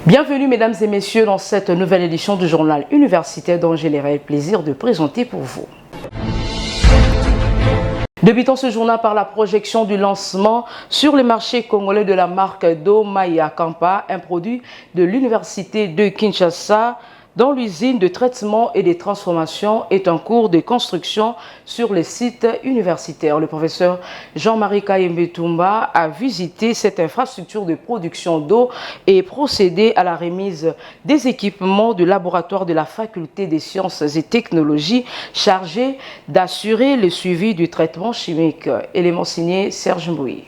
Bienvenue mesdames et messieurs dans cette nouvelle édition du journal universitaire dont j'ai le réel plaisir de présenter pour vous. Débutons ce journal par la projection du lancement sur le marché congolais de la marque d'eau Maya Kampa, un produit de l'université de Kinshasa, dont l'usine de traitement et de transformation est en cours de construction sur les sites universitaires. Le professeur Jean-Marie Kayembe Toumba a visité cette infrastructure de production d'eau et procédé à la remise des équipements du laboratoire de la faculté des sciences et technologies chargé d'assurer le suivi du traitement chimique. Élément signé Serge Mbouy.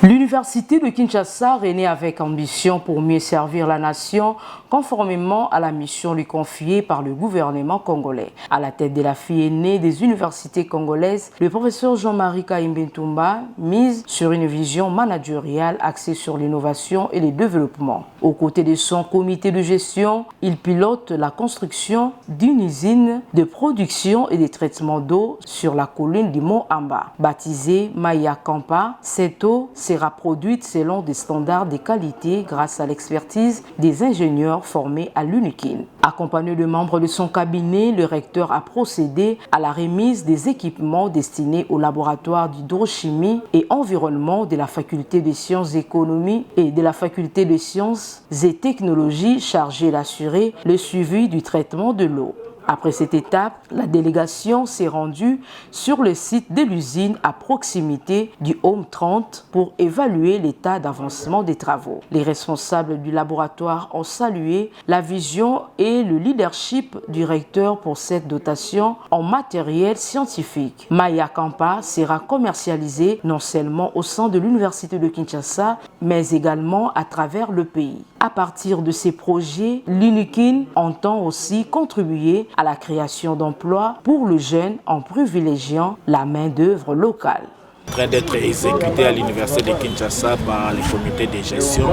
L'université de Kinshasa renaît avec ambition pour mieux servir la nation conformément à la mission lui confiée par le gouvernement congolais. À la tête de la fille aînée des universités congolaises, le professeur Jean-Marie Kayembe Toumba mise sur une vision managériale axée sur l'innovation et le développement. Aux côtés de son comité de gestion, il pilote la construction d'une usine de production et de traitement d'eau sur la colline du Mont Amba. Baptisée Maya Kampa, cette eau sera produite selon des standards de qualité grâce à l'expertise des ingénieurs formés à l'UNIKIN. Accompagné de membres de son cabinet, le recteur a procédé à la remise des équipements destinés au laboratoire d'hydrochimie et environnement de la faculté des sciences et économie et de la faculté des sciences et technologies chargée d'assurer le suivi du traitement de l'eau. Après cette étape, la délégation s'est rendue sur le site de l'usine à proximité du Home 30 pour évaluer l'état d'avancement des travaux. Les responsables du laboratoire ont salué la vision et le leadership du recteur pour cette dotation en matériel scientifique. Maya Kampa sera commercialisée non seulement au sein de l'université de Kinshasa, mais également à travers le pays. À partir de ces projets, l'UNIKIN entend aussi contribuer à la création d'emplois pour le jeune en privilégiant la main-d'œuvre locale. En train d'être exécuté à l'université de Kinshasa par les comités de gestion,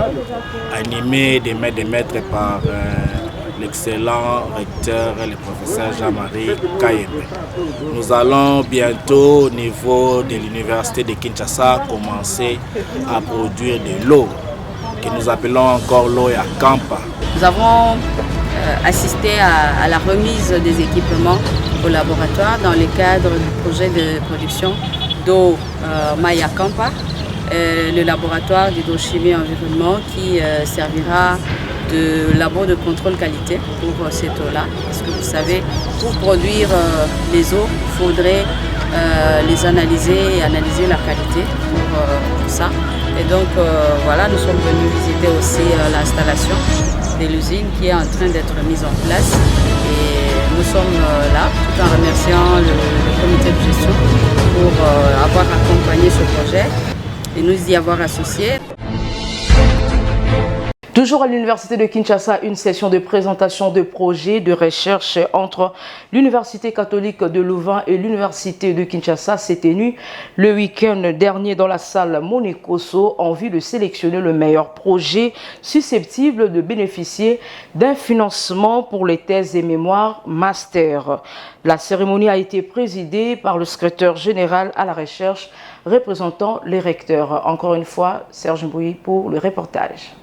animé des maîtres par l'excellent recteur, le professeur Jean-Marie Kayembe. Nous allons bientôt au niveau de l'université de Kinshasa commencer à produire de l'eau, que nous appelons encore l'eau à Kampa. Nous avons assisté à la remise des équipements au laboratoire dans le cadre du projet de production d'eau Maya Kampa, le laboratoire d'hydrochimie et environnement qui servira de labo de contrôle qualité pour cette eau-là. Parce que vous savez, pour produire les eaux, il faudrait les analyser et analyser leur qualité pour ça. Et donc voilà, nous sommes venus visiter aussi l'installation de l'usine qui est en train d'être mise en place. Et nous sommes là, tout en remerciant le comité de gestion pour avoir accompagné ce projet et nous y avoir associés. Toujours à l'université de Kinshasa, une session de présentation de projets de recherche entre l'université catholique de Louvain et l'université de Kinshasa s'est tenue le week-end dernier dans la salle Monikoso en vue de sélectionner le meilleur projet susceptible de bénéficier d'un financement pour les thèses et mémoires master. La cérémonie a été présidée par le secrétaire général à la recherche représentant les recteurs. Encore une fois, Serge Mbouy pour le reportage.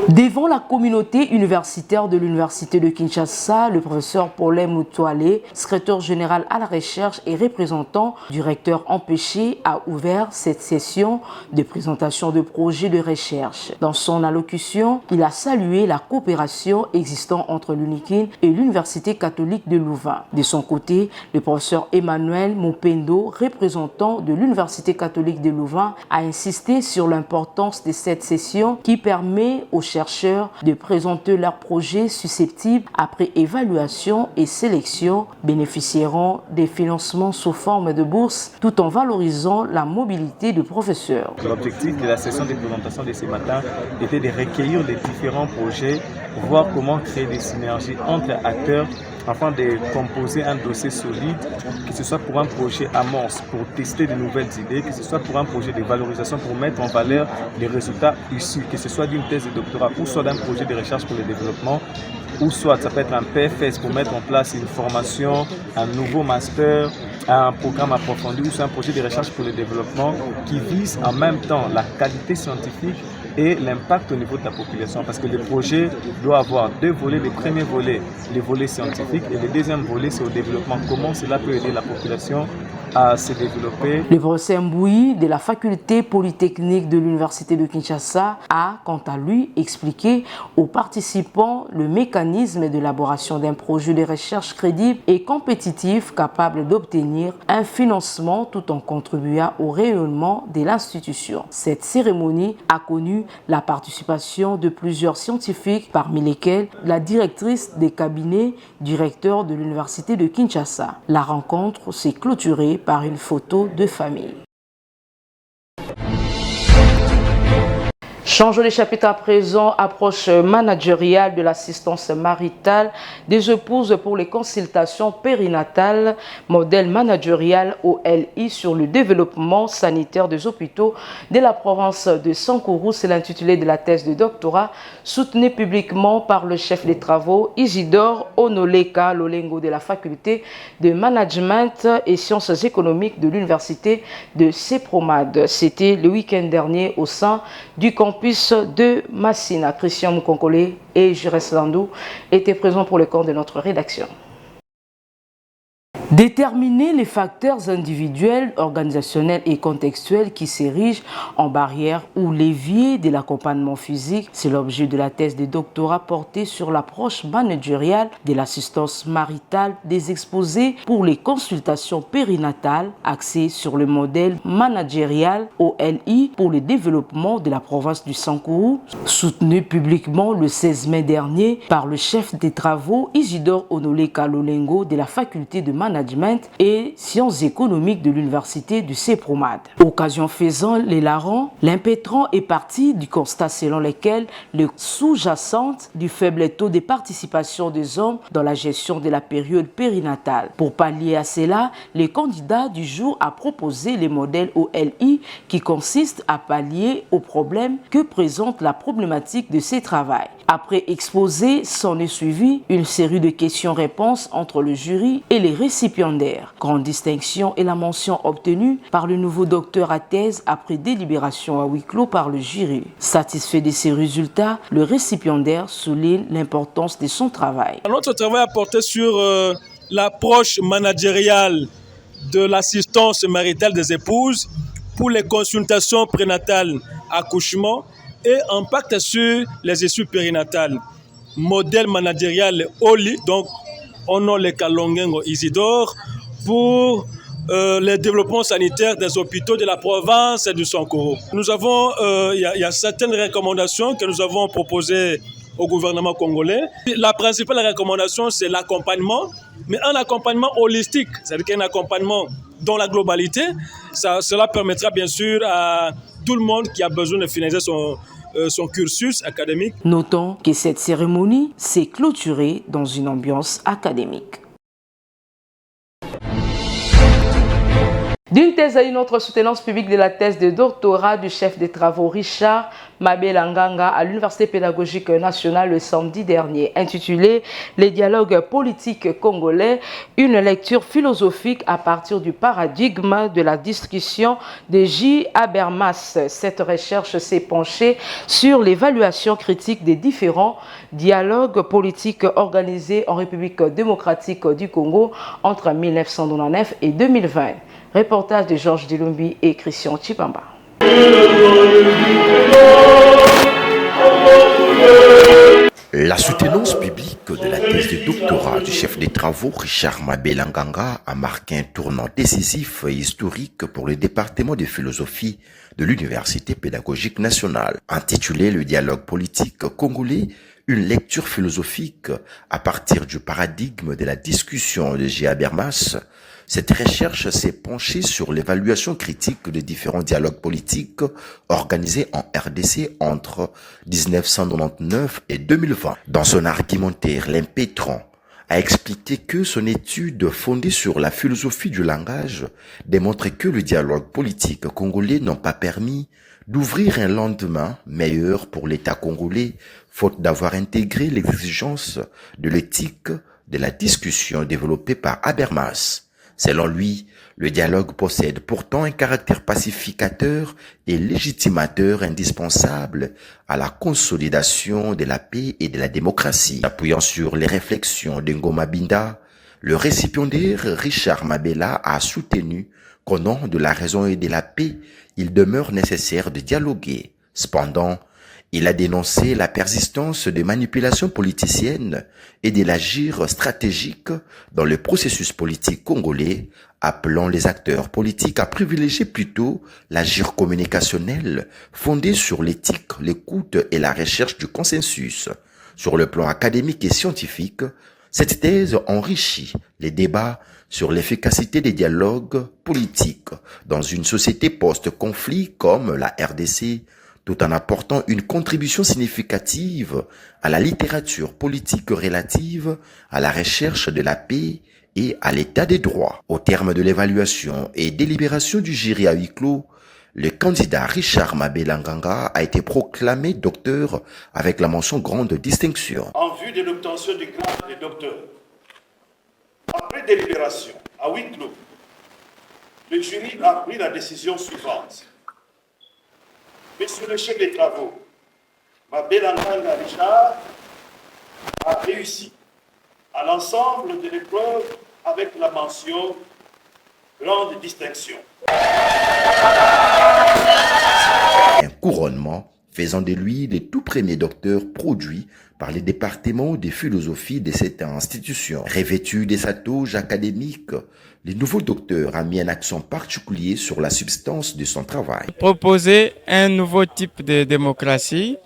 Devant la communauté universitaire de l'université de Kinshasa, le professeur Paulin Moutoualé, secrétaire général à la recherche et représentant du recteur empêché, a ouvert cette session de présentation de projets de recherche. Dans son allocution, il a salué la coopération existant entre l'UNIKIN et l'université catholique de Louvain. De son côté, le professeur Emmanuel Mopendo, représentant de l'université catholique de Louvain, a insisté sur l'importance de cette session qui permet aux chercheurs de présenter leurs projets susceptibles, après évaluation et sélection, bénéficieront des financements sous forme de bourse tout en valorisant la mobilité de professeurs. L'objectif de la session de présentation de ce matin était de recueillir les différents projets, voir comment créer des synergies entre acteurs afin de composer un dossier solide, que ce soit pour un projet amorce, pour tester de nouvelles idées, que ce soit pour un projet de valorisation, pour mettre en valeur les résultats issus, que ce soit d'une thèse de doctorat ou soit d'un projet de recherche pour le développement, ou soit ça peut être un PFS pour mettre en place une formation, un nouveau master, un programme approfondi ou soit un projet de recherche pour le développement qui vise en même temps la qualité scientifique et l'impact au niveau de la population. Parce que le projet doit avoir deux volets. Le premier volet, le volet scientifique, et le deuxième volet, c'est au développement. Comment cela peut aider la population à se développer. Le professeur Mbouyi de la faculté polytechnique de l'université de Kinshasa a, quant à lui, expliqué aux participants le mécanisme d'élaboration d'un projet de recherche crédible et compétitif capable d'obtenir un financement tout en contribuant au rayonnement de l'institution. Cette cérémonie a connu la participation de plusieurs scientifiques, parmi lesquels la directrice des cabinets directeur de l'université de Kinshasa. La rencontre s'est clôturée par une photo de famille. Changeons les chapitres à présent, approche managériale de l'assistance maritale des épouses pour les consultations périnatales, modèle managérial OLI sur le développement sanitaire des hôpitaux de la province de Sankourou. C'est l'intitulé de la thèse de doctorat soutenue publiquement par le chef des travaux Isidore Onoleka Lolengo de la faculté de management et sciences économiques de l'université de Sepromad. C'était le week-end dernier au sein du campus de Massina. Christian Moukonkole et Jérès Landou étaient présents pour le compte de notre rédaction. Déterminer les facteurs individuels, organisationnels et contextuels qui s'érigent en barrière ou levier de l'accompagnement physique, c'est l'objet de la thèse de doctorat portée sur l'approche managériale de l'assistance maritale des exposés pour les consultations périnatales, axée sur le modèle managérial OLI pour le développement de la province du Sankourou, soutenu publiquement le 16 mai dernier par le chef des travaux Isidore Onoleka Lolengo de la faculté de management et sciences économiques de l'université du Sepromad. Occasion faisant, les larrons, l'impétrant est parti du constat selon lequel le sous-jacent du faible taux de participation des hommes dans la gestion de la période périnatale. Pour pallier à cela, les candidats du jour a proposé les modèles OLI qui consistent à pallier aux problèmes que présente la problématique de ces travails. Après exposé, s'en est suivi une série de questions-réponses entre le jury et les récipiendaires. Grande distinction est la mention obtenue par le nouveau docteur à thèse après délibération à huis clos par le jury. Satisfait de ces résultats, le récipiendaire souligne l'importance de son travail. Notre travail a porté sur l'approche managériale de l'assistance maritale des épouses pour les consultations prénatales, accouchement et impact sur les issues périnatales. Modèle managérial OLI, donc Onoleka Lolengo Isidore, pour le développement sanitaire des hôpitaux de la province du Sankourou. Nous avons, il y a certaines recommandations que nous avons proposées au gouvernement congolais. La principale recommandation, c'est l'accompagnement, mais un accompagnement holistique, c'est-à-dire qu'un accompagnement dans la globalité. Cela permettra bien sûr à tout le monde qui a besoin de finaliser son cursus académique. Notons que cette cérémonie s'est clôturée dans une ambiance académique. D'une thèse à une autre, soutenance publique de la thèse de doctorat du chef des travaux Richard Mabelanganga à l'Université pédagogique nationale le samedi dernier, intitulée « Les dialogues politiques congolais, une lecture philosophique à partir du paradigme de la discussion de J. Habermas ». Cette recherche s'est penchée sur l'évaluation critique des différents dialogues politiques organisés en République démocratique du Congo entre 1999 et 2020. Reportage de Georges Dilumbi et Christian Chipamba. La soutenance publique de la thèse de doctorat du chef des travaux Richard Mabelanganga a marqué un tournant décisif et historique pour le département de philosophie de l'Université pédagogique nationale. Intitulé « Le dialogue politique congolais, une lecture philosophique à partir du paradigme de la discussion de J. Habermas », cette recherche s'est penchée sur l'évaluation critique des différents dialogues politiques organisés en RDC entre 1999 et 2020. Dans son argumentaire, l'impétrant a expliqué que son étude fondée sur la philosophie du langage démontre que le dialogue politique congolais n'a pas permis d'ouvrir un lendemain meilleur pour l'État congolais, faute d'avoir intégré l'exigence de l'éthique de la discussion développée par Habermas. Selon lui, le dialogue possède pourtant un caractère pacificateur et légitimateur indispensable à la consolidation de la paix et de la démocratie. Appuyant sur les réflexions de Ngoma Binda, le récipiendaire Richard Mabela a soutenu qu'au nom de la raison et de la paix, il demeure nécessaire de dialoguer. Cependant, il a dénoncé la persistance de manipulations politiciennes et de l'agir stratégique dans le processus politique congolais, appelant les acteurs politiques à privilégier plutôt l'agir communicationnel fondé sur l'éthique, l'écoute et la recherche du consensus. Sur le plan académique et scientifique, cette thèse enrichit les débats sur l'efficacité des dialogues politiques dans une société post-conflit comme la RDC, tout en apportant une contribution significative à la littérature politique relative à la recherche de la paix et à l'état des droits. Au terme de l'évaluation et délibération du jury à huis clos, le candidat Richard Mabela Nganga a été proclamé docteur avec la mention grande distinction. En vue de l'obtention du grade de docteur, après délibération à huis clos, le jury a pris la décision suivante. Monsieur le chef des travaux, Mabela Nganga Richard a réussi à l'ensemble de l'épreuve avec la mention grande distinction. Un couronnement faisant de lui le tout premier docteur produit par les départements de philosophie de cette institution. Revêtu de sa toge académique, le nouveau docteur a mis un accent particulier sur la substance de son travail. Proposer un nouveau type de démocratie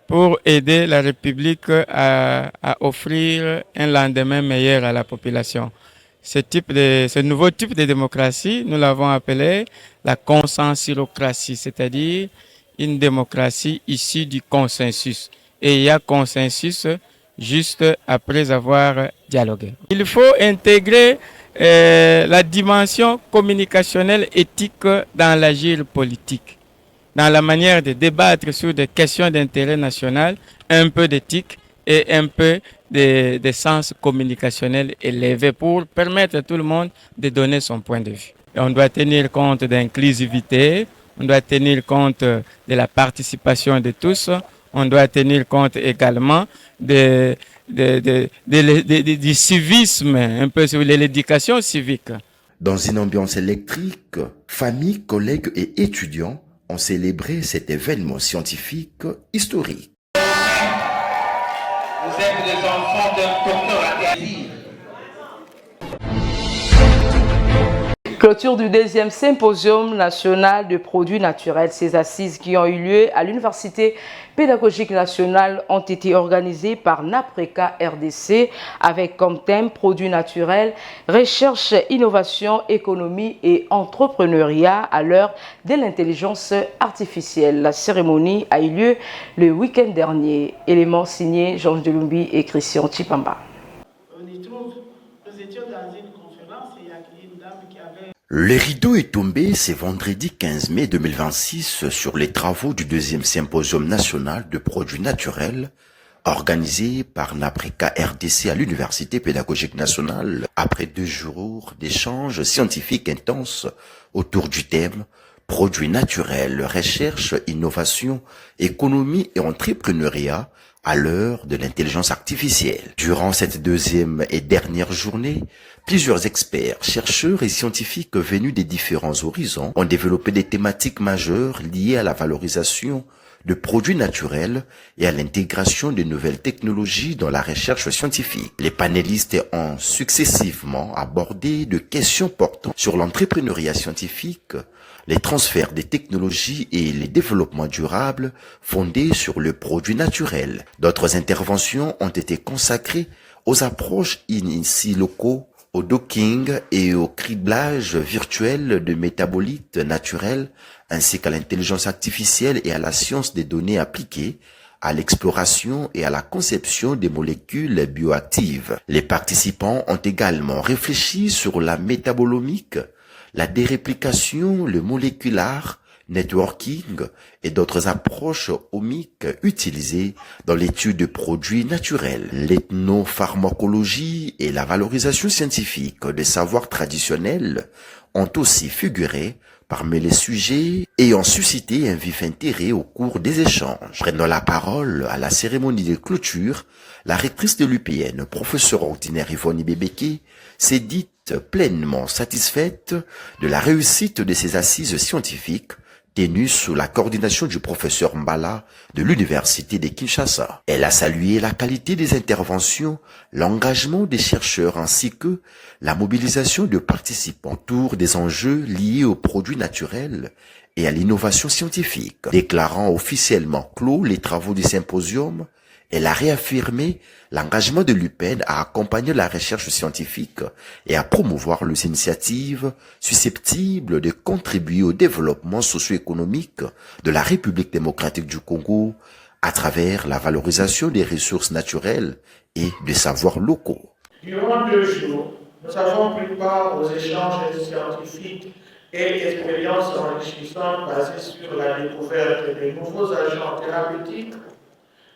pour aider la République à offrir un lendemain meilleur à la population. Ce nouveau type de démocratie, nous l'avons appelé la consensurocratie, c'est-à-dire une démocratie issue du consensus. Et il y a consensus juste après avoir dialogué. Il faut intégrer la dimension communicationnelle éthique dans l'agir politique, dans la manière de débattre sur des questions d'intérêt national, un peu d'éthique et un peu de sens communicationnel élevé pour permettre à tout le monde de donner son point de vue. Et on doit tenir compte d'inclusivité, on doit tenir compte de la participation de tous, on doit tenir compte également du civisme, un peu sur l'éducation civique. Dans une ambiance électrique, familles, collègues et étudiants ont célébré cet événement scientifique historique. Vous êtes des enfants d'un docteur à plaisir. Clôture du deuxième symposium national de produits naturels. Ces assises qui ont eu lieu à l'Université pédagogique nationale ont été organisées par NAPRECA RDC avec comme thème produits naturels, recherche, innovation, économie et entrepreneuriat à l'heure de l'intelligence artificielle. La cérémonie a eu lieu le week-end dernier. Éléments signés Georges Delumbi et Christian Chipamba. Nous étions dans une conférence et il y a une dame qui avait... Le rideau est tombé ce vendredi 15 mai 2026 sur les travaux du deuxième symposium national de produits naturels organisé par NAPRECA RDC à l'Université pédagogique nationale après 2 jours d'échanges scientifiques intenses autour du thème produits naturels, recherche, innovation, économie et entrepreneuriat à l'heure de l'intelligence artificielle. Durant cette deuxième et dernière journée, plusieurs experts, chercheurs et scientifiques venus des différents horizons ont développé des thématiques majeures liées à la valorisation de produits naturels et à l'intégration de nouvelles technologies dans la recherche scientifique. Les panélistes ont successivement abordé de questions portant sur l'entrepreneuriat scientifique, les transferts des technologies et les développements durables fondés sur le produit naturel. D'autres interventions ont été consacrées aux approches in silico, au docking et au criblage virtuel de métabolites naturels, ainsi qu'à l'intelligence artificielle et à la science des données appliquées, à l'exploration et à la conception des molécules bioactives. Les participants ont également réfléchi sur la métabolomique, la déréplication, le moléculaire, networking et d'autres approches omiques utilisées dans l'étude de produits naturels. L'ethnopharmacologie et la valorisation scientifique des savoirs traditionnels ont aussi figuré parmi les sujets ayant suscité un vif intérêt au cours des échanges. Prenant la parole à la cérémonie de clôture, la rectrice de l'UPN, professeure ordinaire Yvonne Bébéké, s'est dite pleinement satisfaite de la réussite de ces assises scientifiques tenues sous la coordination du professeur Mbala de l'Université de Kinshasa. Elle a salué la qualité des interventions, l'engagement des chercheurs ainsi que la mobilisation de participants autour des enjeux liés aux produits naturels et à l'innovation scientifique. Déclarant officiellement clos les travaux du symposium, elle a réaffirmé l'engagement de l'UPN à accompagner la recherche scientifique et à promouvoir les initiatives susceptibles de contribuer au développement socio-économique de la République démocratique du Congo à travers la valorisation des ressources naturelles et des savoirs locaux. Durant 2 jours, nous avons pris part aux échanges scientifiques et expériences enrichissantes basées sur la découverte de nouveaux agents thérapeutiques,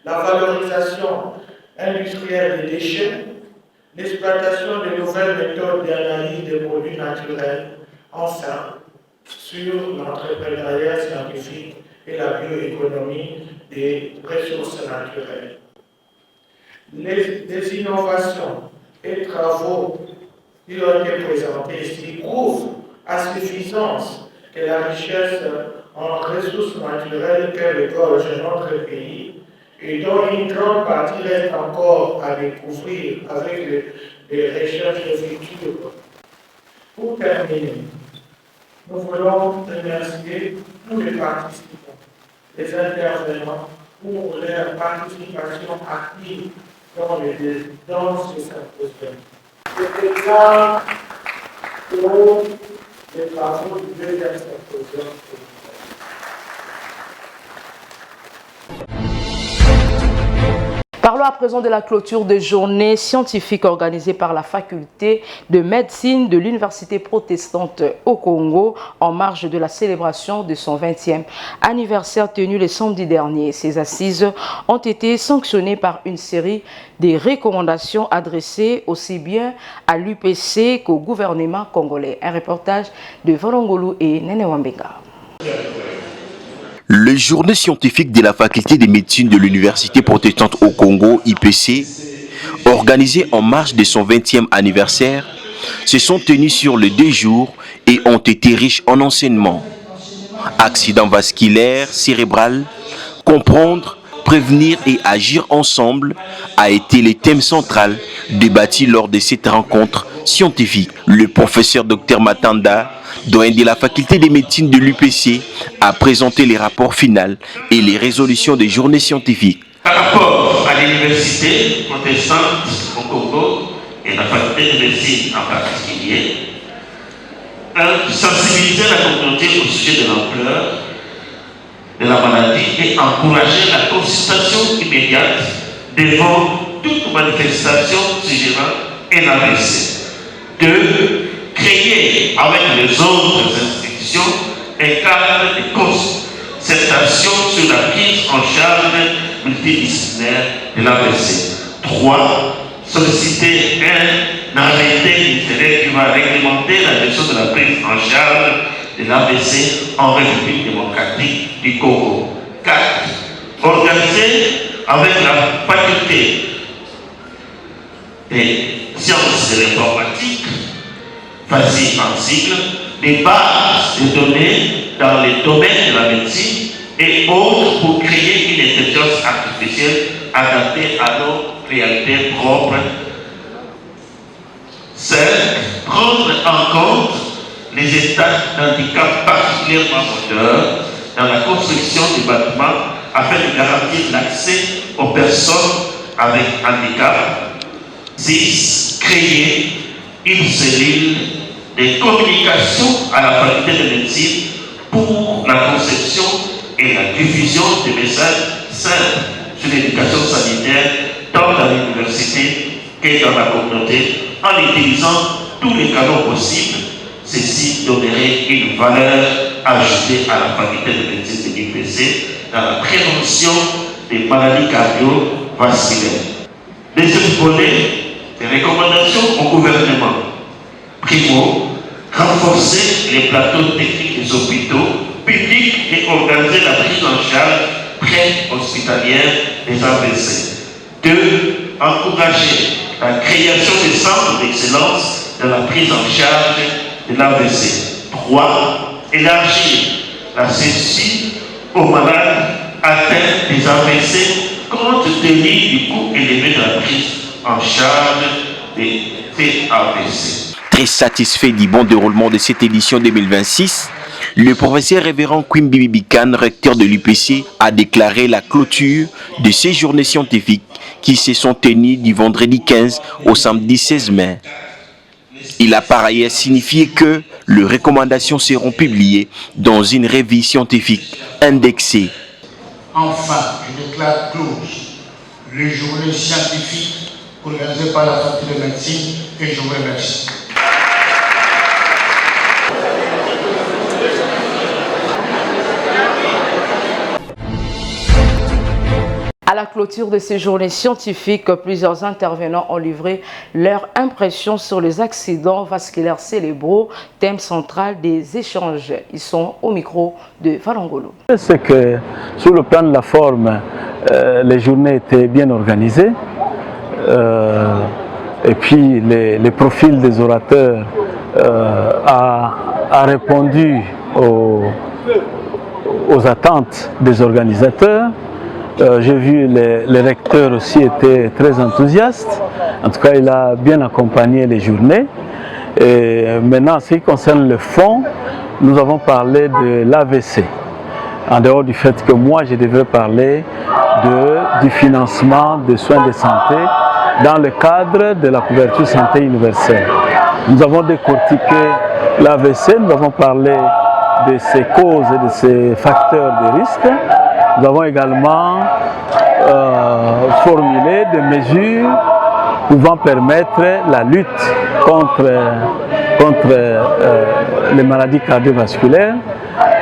la valorisation industrielle des déchets, l'exploitation de nouvelles méthodes d'analyse des produits naturels, enfin, sur l'entrepreneuriat scientifique et la bioéconomie des ressources naturelles. Les innovations et travaux qui ont été présentés ici prouvent à suffisance que la richesse en ressources naturelles que regorge notre pays et dont une grande partie reste encore à découvrir avec les recherches futures. Pour terminer, nous voulons remercier tous les participants, les intervenants, pour leur participation active dans ce symposium. C'était là pour les travaux du deuxième symposium. Parlons à présent de la clôture de journée scientifique organisée par la faculté de médecine de l'Université protestante au Congo en marge de la célébration de son 20e anniversaire tenu le samedi dernier. Ces assises ont été sanctionnées par une série de recommandations adressées aussi bien à l'UPC qu'au gouvernement congolais. Un reportage de Volongolu et Nene Wambenga. Les journées scientifiques de la faculté de médecine de l'Université protestante au Congo, IPC, organisées en marge de son 20e anniversaire, se sont tenues sur les 2 jours et ont été riches en enseignements. Accident vasculaire, cérébral, comprendre, prévenir et agir ensemble a été le thème central débattu lors de cette rencontre scientifique. Le professeur Dr Matanda, doyen de la faculté de médecine de l'UPC, a présenté les rapports finaux et les résolutions des journées scientifiques. Par rapport à l'université protestante au Congo et la faculté de médecine en particulier, sensibiliser la communauté au sujet de l'ampleur de la maladie et encourager la consultation immédiate devant toute manifestation suggérant un AVC. 2. Créer avec les autres institutions un cadre de concertation sur la prise en charge multidisciplinaire de l'AVC. 3. Solliciter un arrêté ministériel qui va réglementer la gestion de la prise en charge de l'AVC en République démocratique du Congo. 4. Organiser avec la faculté des sciences de l'informatique, facile en sigle, des bases de données dans les domaines de la médecine et autres pour créer une intelligence artificielle adaptée à nos réalités propres. 5. Prendre en compte les états d'handicap particulièrement moteurs dans la construction du bâtiment afin de garantir l'accès aux personnes avec handicap. 6. Créer une cellule de communication à la faculté de médecine pour la conception et la diffusion des messages simples sur l'éducation sanitaire tant dans l'université que dans la communauté en utilisant tous les canaux possibles. Ceci donnerait une valeur ajoutée à la faculté de médecine de l'IPC dans la prévention des maladies cardiovasculaires. Deuxième volet, les recommandations au gouvernement. Primo, renforcer les plateaux techniques des hôpitaux publics et organiser la prise en charge pré-hospitalière des AVC. 2. Encourager la création des centres d'excellence dans la prise en charge de l'AVC. 3. Élargir la CECI aux malades atteints des AVC compte tenu du coût élevé de la prise en charge des AVC. Très satisfait du bon déroulement de cette édition 2026, le professeur révérend Quimbi Bikan, recteur de l'UPC, a déclaré la clôture de ces journées scientifiques qui se sont tenues du vendredi 15 au samedi 16 mai. Il a par ailleurs signifié que les recommandations seront publiées dans une revue scientifique indexée. Enfin, je déclare close les journées scientifiques organisées par la faculté de médecine et je vous remercie. À la clôture de ces journées scientifiques, plusieurs intervenants ont livré leur impression sur les accidents vasculaires cérébraux, thème central des échanges. Ils sont au micro de Falangolo. C'est que sur le plan de la forme, les journées étaient bien organisées et puis les profils des orateurs a répondu aux attentes des organisateurs. J'ai vu les recteurs aussi étaient très enthousiastes. En tout cas, il a bien accompagné les journées. Et maintenant, en ce qui concerne le fond, nous avons parlé de l'AVC. En dehors du fait que moi, je devrais parler du financement des soins de santé dans le cadre de la couverture santé universelle. Nous avons décortiqué l'AVC, nous avons parlé de ses causes et de ses facteurs de risque. Nous avons également formulé des mesures pouvant permettre la lutte contre les maladies cardiovasculaires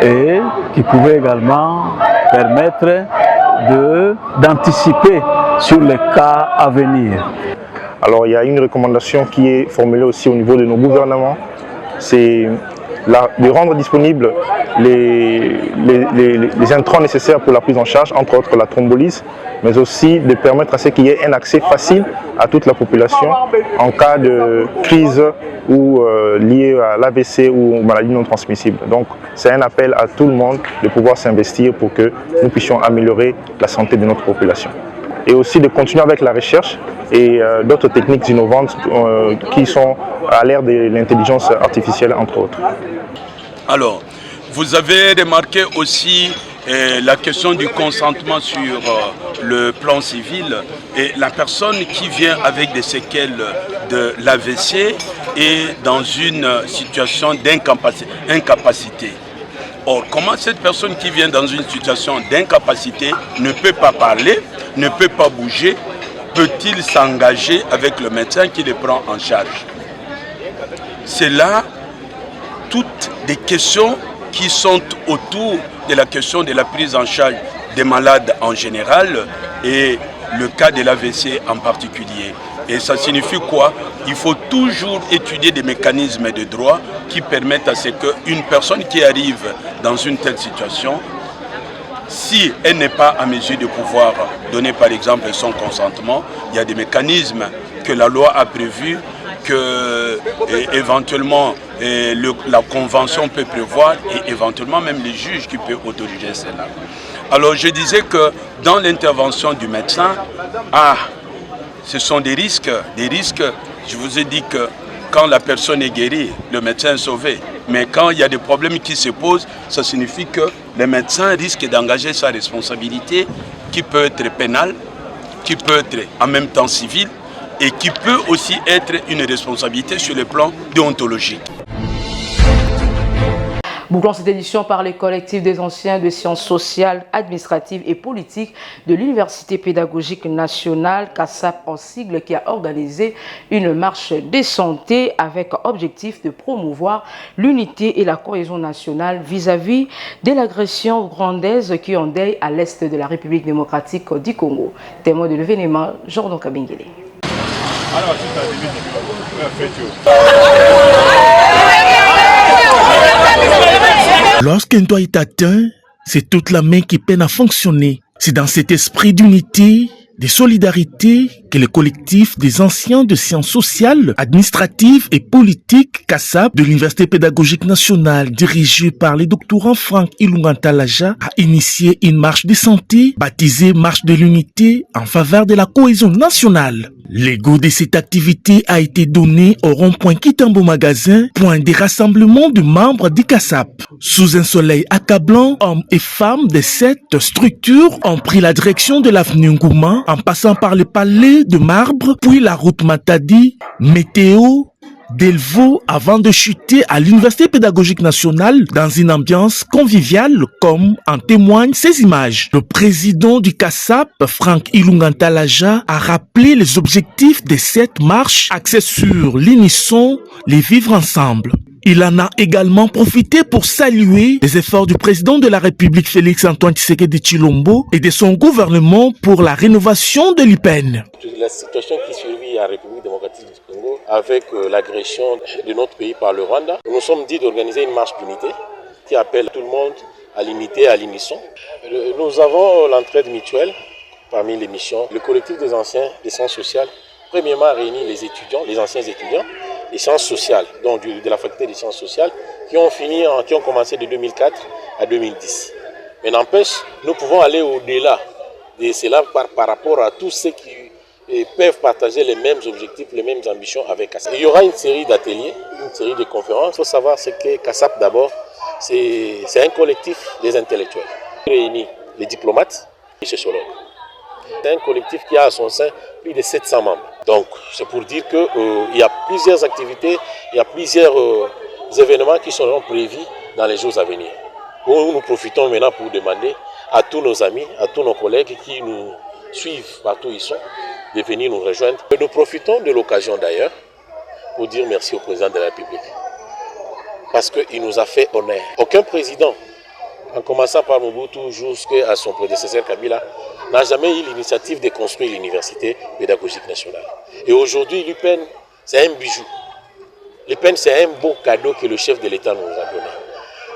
et qui pouvaient également permettre d'anticiper sur les cas à venir. Alors il y a une recommandation qui est formulée aussi au niveau de nos gouvernements, c'est de rendre disponibles les intrants nécessaires pour la prise en charge, entre autres la thrombolyse, mais aussi de permettre à ce qu'il y ait un accès facile à toute la population en cas de crise ou liée à l'AVC ou aux maladies non transmissibles. Donc c'est un appel à tout le monde de pouvoir s'investir pour que nous puissions améliorer la santé de notre population. Et aussi de continuer avec la recherche et d'autres techniques innovantes qui sont à l'ère de l'intelligence artificielle, entre autres. Alors, vous avez remarqué aussi la question du consentement sur le plan civil et la personne qui vient avec des séquelles de l'AVC est dans une situation d'incapacité. Or, comment cette personne qui vient dans une situation d'incapacité ne peut pas parler, ne peut pas bouger, peut-il s'engager avec le médecin qui le prend en charge? C'est là toutes des questions qui sont autour de la question de la prise en charge des malades en général et le cas de l'AVC en particulier. Et ça signifie quoi? Il faut toujours étudier des mécanismes de droit qui permettent à ce qu'une personne qui arrive dans une telle situation, si elle n'est pas à mesure de pouvoir donner par exemple son consentement, il y a des mécanismes que la loi a prévus que éventuellement la convention peut prévoir et éventuellement même les juges qui peuvent autoriser cela. Alors je disais que dans l'intervention du médecin, ce sont des risques. Je vous ai dit que quand la personne est guérie, le médecin est sauvé. Mais quand il y a des problèmes qui se posent, ça signifie que le médecin risque d'engager sa responsabilité qui peut être pénale, qui peut être en même temps civile et qui peut aussi être une responsabilité sur le plan déontologique. Bouclons cette édition par les collectifs des anciens de sciences sociales, administratives et politiques de l'Université pédagogique nationale, CASAP en sigle, qui a organisé une marche des santé avec objectif de promouvoir l'unité et la cohésion nationale vis-à-vis de l'agression rwandaise qui endeuille à l'est de la République démocratique du Congo. Témoin de l'événement, Jordan Kabengele. Lorsqu'un doigt est atteint, c'est toute la main qui peine à fonctionner. C'est dans cet esprit d'unité, de solidarité que le collectif des anciens de sciences sociales, administratives et politiques CASAP de l'Université pédagogique nationale dirigée par le doctorant Franck Ilunga Ntalaja a initié une marche de santé baptisée Marche de l'unité en faveur de la cohésion nationale. Le goût de cette activité a été donné au rond-point Kitambo Magasin, point de rassemblement de membres du CASAP. Sous un soleil accablant, hommes et femmes de cette structure ont pris la direction de l'avenue Ngouma en passant par le palais de Marbre, puis la route Matadi, Météo, Delvaux, avant de chuter à l'Université pédagogique nationale dans une ambiance conviviale, comme en témoignent ces images. Le président du CASAP, Franck Ilunga Ntalaja, a rappelé les objectifs de cette marche axée sur l'unisson, les vivre ensemble. Il en a également profité pour saluer les efforts du président de la République Félix-Antoine Tshisekedi Tshilombo et de son gouvernement pour la rénovation de l'UPEN. La situation qui survit à la République démocratique du Congo avec l'agression de notre pays par le Rwanda, nous nous sommes dit d'organiser une marche d'unité qui appelle tout le monde à l'unité et à l'unisson. Nous avons l'entraide mutuelle parmi les missions. Le collectif des anciens des sciences sociales, premièrement, a réuni les étudiants, les anciens étudiants, les sciences sociales, donc de la faculté des sciences sociales, qui ont commencé de 2004 à 2010. Mais n'empêche, nous pouvons aller au-delà de cela par rapport à tous ceux qui peuvent partager les mêmes objectifs, les mêmes ambitions avec CASAP. Il y aura une série d'ateliers, une série de conférences. Il faut savoir ce qu'est CASAP d'abord. C'est un collectif des intellectuels qui réunit les diplomates et les sociologues. C'est un collectif qui a à son sein plus de 700 membres. Donc, c'est pour dire qu'il y a plusieurs activités, il y a plusieurs événements qui seront prévus dans les jours à venir. Nous profitons maintenant pour demander à tous nos amis, à tous nos collègues qui nous suivent partout où ils sont, de venir nous rejoindre. Et nous profitons de l'occasion d'ailleurs pour dire merci au président de la République. Parce qu'il nous a fait honneur. Aucun président, en commençant par Mobutu jusqu'à son prédécesseur Kabila, n'a jamais eu l'initiative de construire l'Université pédagogique nationale. Et aujourd'hui, l'UPEN, c'est un bijou. L'UPEN, c'est un beau cadeau que le chef de l'État nous a donné.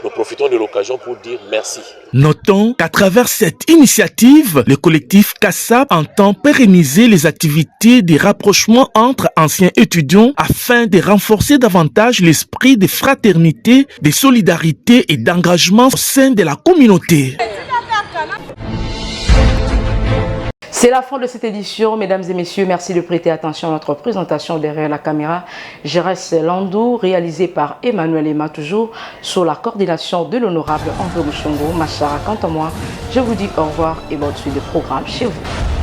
Nous profitons de l'occasion pour dire merci. Notons qu'à travers cette initiative, le collectif CASAP entend pérenniser les activités de rapprochement entre anciens étudiants afin de renforcer davantage l'esprit de fraternité, de solidarité et d'engagement au sein de la communauté. C'est la fin de cette édition, mesdames et messieurs. Merci de prêter attention à notre présentation derrière la caméra. Jérès Landou, réalisé par Emmanuel Emma, toujours sous la coordination de l'honorable André Mouchongo Machara. Quant à moi, je vous dis au revoir et bonne suite de programme chez vous.